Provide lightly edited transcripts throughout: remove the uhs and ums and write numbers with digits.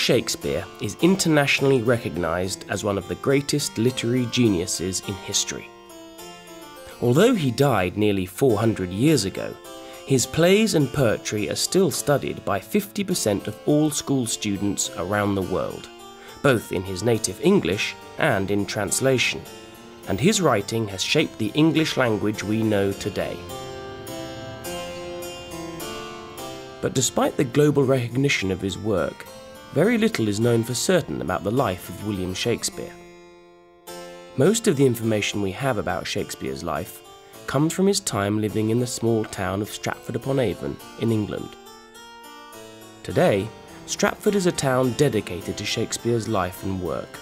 Shakespeare is internationally recognised as one of the greatest literary geniuses in history. Although he died nearly 400 years ago, his plays and poetry are still studied by 50% of all school students around the world, both in his native English and in translation, and his writing has shaped the English language we know today. But despite the global recognition of his work, very little is known for certain about the life of William Shakespeare. Most of the information we have about Shakespeare's life comes from his time living in the small town of Stratford-upon-Avon in England. Today, Stratford is a town dedicated to Shakespeare's life and work.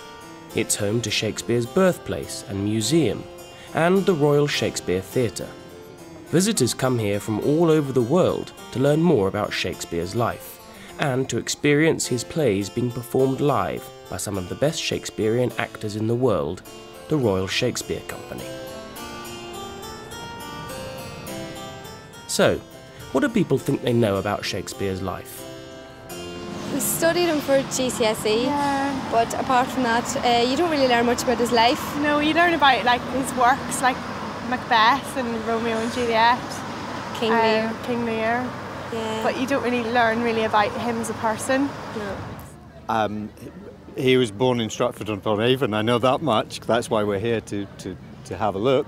It's home to Shakespeare's birthplace and museum, and the Royal Shakespeare Theatre. Visitors come here from all over the world to learn more about Shakespeare's life, and to experience his plays being performed live by some of the best Shakespearean actors in the world, the Royal Shakespeare Company. So, what do people think they know about Shakespeare's life? We studied him for GCSE, but apart from that, you don't really learn much about his life. No, you learn about like his works, like Macbeth and Romeo and Juliet, King Lear. King Lear. Yeah. But you don't really learn about him as a person. No. He was born in Stratford-upon-Avon, I know that much. That's why we're here to have a look.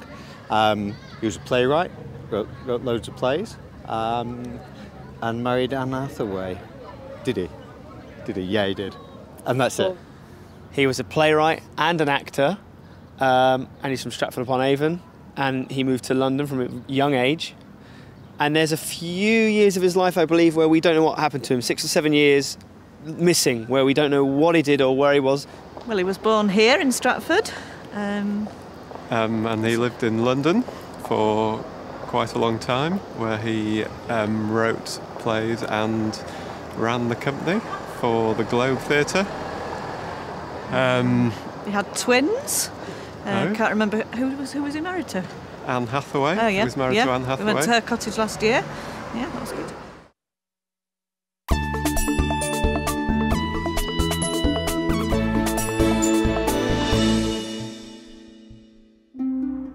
He was a playwright, wrote loads of plays, and married Anne Hathaway. Did he? Yeah, he did. And that's it. He was a playwright and an actor, and he's from Stratford-upon-Avon, and he moved to London from a young age. And there's a few years of his life, I believe, where we don't know what happened to him, 6 or 7 years missing, where we don't know what he did or where he was. Well, he was born here in Stratford. And he lived in London for quite a long time, where he wrote plays and ran the company for the Globe Theatre. He had twins. Can't remember who was he married to. Anne Hathaway. Oh yeah, He was married to Anne Hathaway. We went to her cottage last year. Yeah, that was good.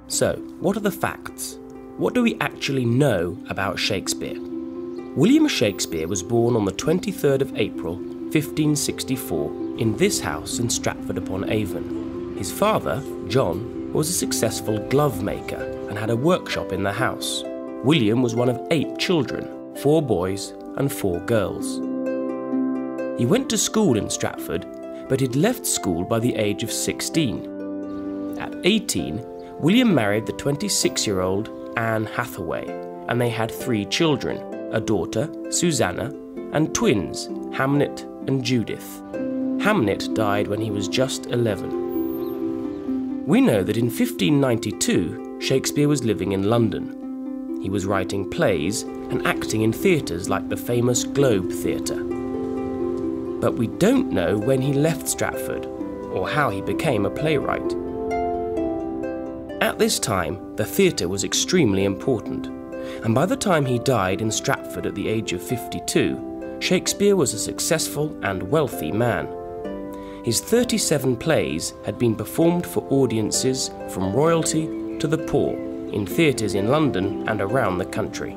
So, what are the facts? What do we actually know about Shakespeare? William Shakespeare was born on the 23rd of April, 1564, in this house in Stratford-upon-Avon. His father, John, was a successful glove maker and had a workshop in the house. William was one of 8 children, 4 boys and 4 girls. He went to school in Stratford, but he'd left school by the age of 16. At 18, William married the 26-year-old Anne Hathaway, and they had 3 children, a daughter, Susanna, and twins, Hamnet and Judith. Hamnet died when he was just 11. We know that in 1592, Shakespeare was living in London. He was writing plays and acting in theatres like the famous Globe Theatre. But we don't know when he left Stratford, or how he became a playwright. At this time, the theatre was extremely important, and by the time he died in Stratford at the age of 52, Shakespeare was a successful and wealthy man. His 37 plays had been performed for audiences from royalty to the poor in theatres in London and around the country.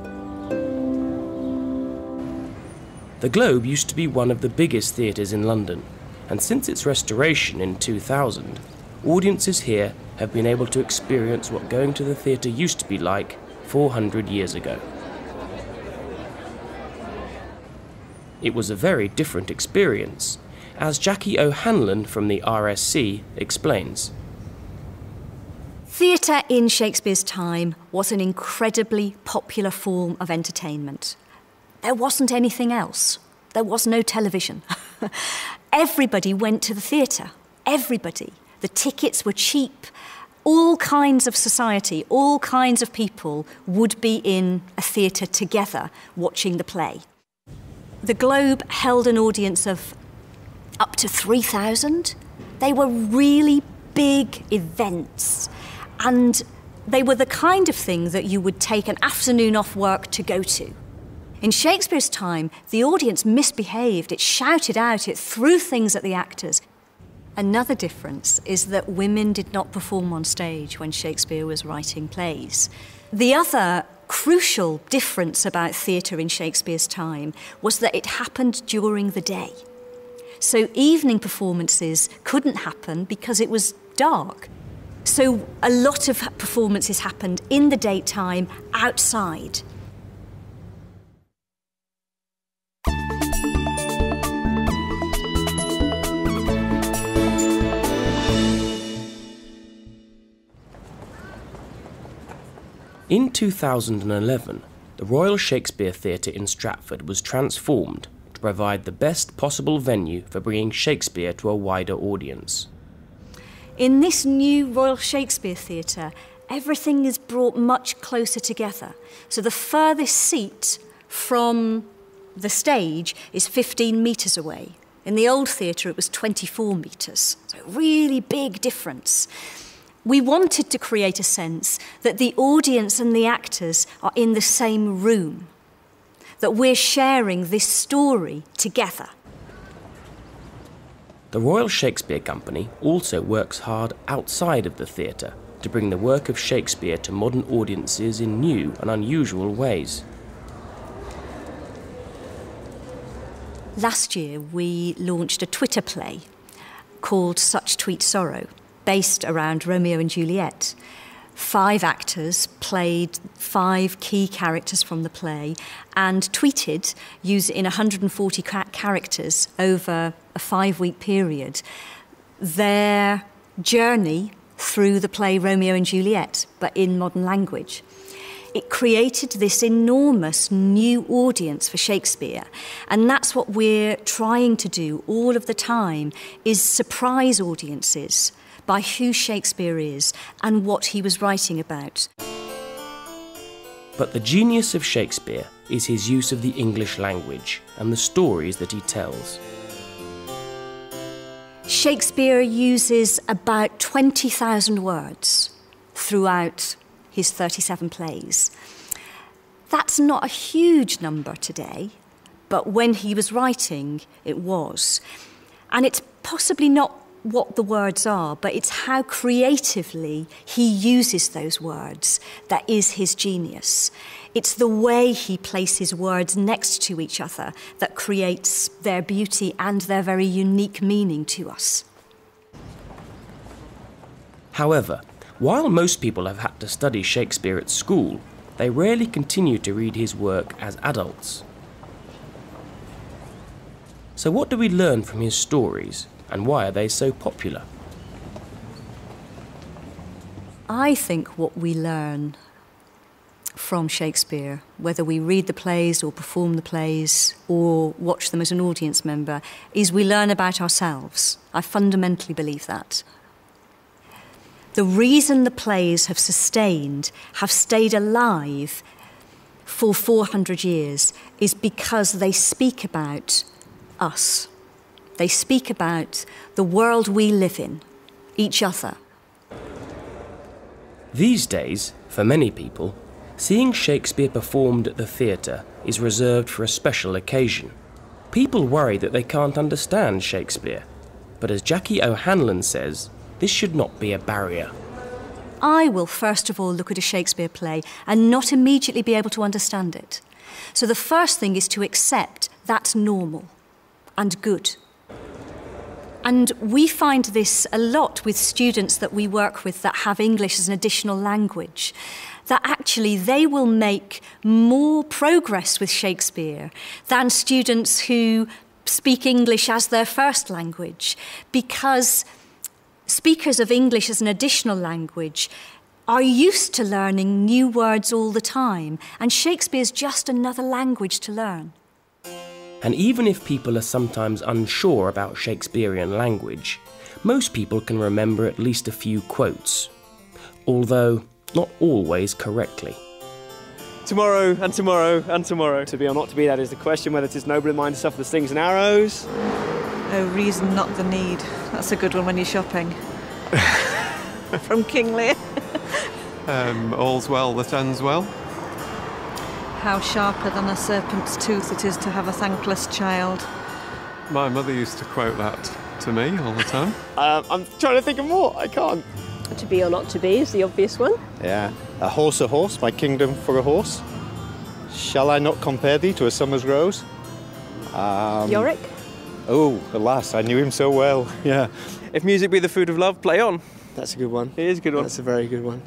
The Globe used to be one of the biggest theatres in London, and since its restoration in 2000, audiences here have been able to experience what going to the theatre used to be like 400 years ago. It was a very different experience, as Jackie O'Hanlon from the RSC explains. Theatre in Shakespeare's time was an incredibly popular form of entertainment. There wasn't anything else. There was no television. Everybody went to the theatre. Everybody. The tickets were cheap. All kinds of society, all kinds of people would be in a theatre together watching the play. The Globe held an audience of up to 3,000. They were really big events, and they were the kind of thing that you would take an afternoon off work to go to. In Shakespeare's time, the audience misbehaved, it shouted out, it threw things at the actors. Another difference is that women did not perform on stage when Shakespeare was writing plays. The other crucial difference about theatre in Shakespeare's time was that it happened during the day. So evening performances couldn't happen because it was dark. So a lot of performances happened in the daytime, outside. In 2011, the Royal Shakespeare Theatre in Stratford was transformed to provide the best possible venue for bringing Shakespeare to a wider audience. In this new Royal Shakespeare Theatre, everything is brought much closer together. So the furthest seat from the stage is 15 metres away. In the old theatre, it was 24 metres. So a really big difference. We wanted to create a sense that the audience and the actors are in the same room, that we're sharing this story together. The Royal Shakespeare Company also works hard outside of the theatre to bring the work of Shakespeare to modern audiences in new and unusual ways. Last year, we launched a Twitter play called Such Sweet Sorrow, based around Romeo and Juliet. 5 actors played 5 key characters from the play and tweeted, in 140 characters over a 5-week period, their journey through the play Romeo and Juliet, but in modern language. It created this enormous new audience for Shakespeare, and that's what we're trying to do all of the time, is surprise audiences by who Shakespeare is and what he was writing about. But the genius of Shakespeare is his use of the English language and the stories that he tells. Shakespeare uses about 20,000 words throughout his 37 plays. That's not a huge number today, but when he was writing, it was. And it's possibly not what the words are, but it's how creatively he uses those words that is his genius. It's the way he places words next to each other that creates their beauty and their very unique meaning to us. However, while most people have had to study Shakespeare at school, they rarely continue to read his work as adults. So what do we learn from his stories? And why are they so popular? I think what we learn from Shakespeare, whether we read the plays or perform the plays or watch them as an audience member, is we learn about ourselves. I fundamentally believe that. The reason the plays have stayed alive for 400 years is because they speak about us. They speak about the world we live in, each other. These days, for many people, seeing Shakespeare performed at the theatre is reserved for a special occasion. People worry that they can't understand Shakespeare, but as Jackie O'Hanlon says, this should not be a barrier. I will first of all look at a Shakespeare play and not immediately be able to understand it. So the first thing is to accept that's normal and good. And we find this a lot with students that we work with that have English as an additional language, that actually they will make more progress with Shakespeare than students who speak English as their first language, because speakers of English as an additional language are used to learning new words all the time, and Shakespeare's just another language to learn. And even if people are sometimes unsure about Shakespearean language, most people can remember at least a few quotes, although not always correctly. Tomorrow and tomorrow and tomorrow. To be or not to be, that is the question, whether 'tis noble in mind to suffer the slings and arrows. No reason, not the need. That's a good one when you're shopping. From King Lear. All's well that ends well. how sharper than a serpent's tooth it is to have a thankless child. My mother used to quote that to me all the time. I'm trying to think of more. I can't. To be or not to be is the obvious one. Yeah. A horse, my kingdom for a horse. Shall I not compare thee to a summer's rose? Yorick? Oh, alas, I knew him so well. Yeah. If music be the food of love, play on. That's a good one. It is a good one. That's a very good one.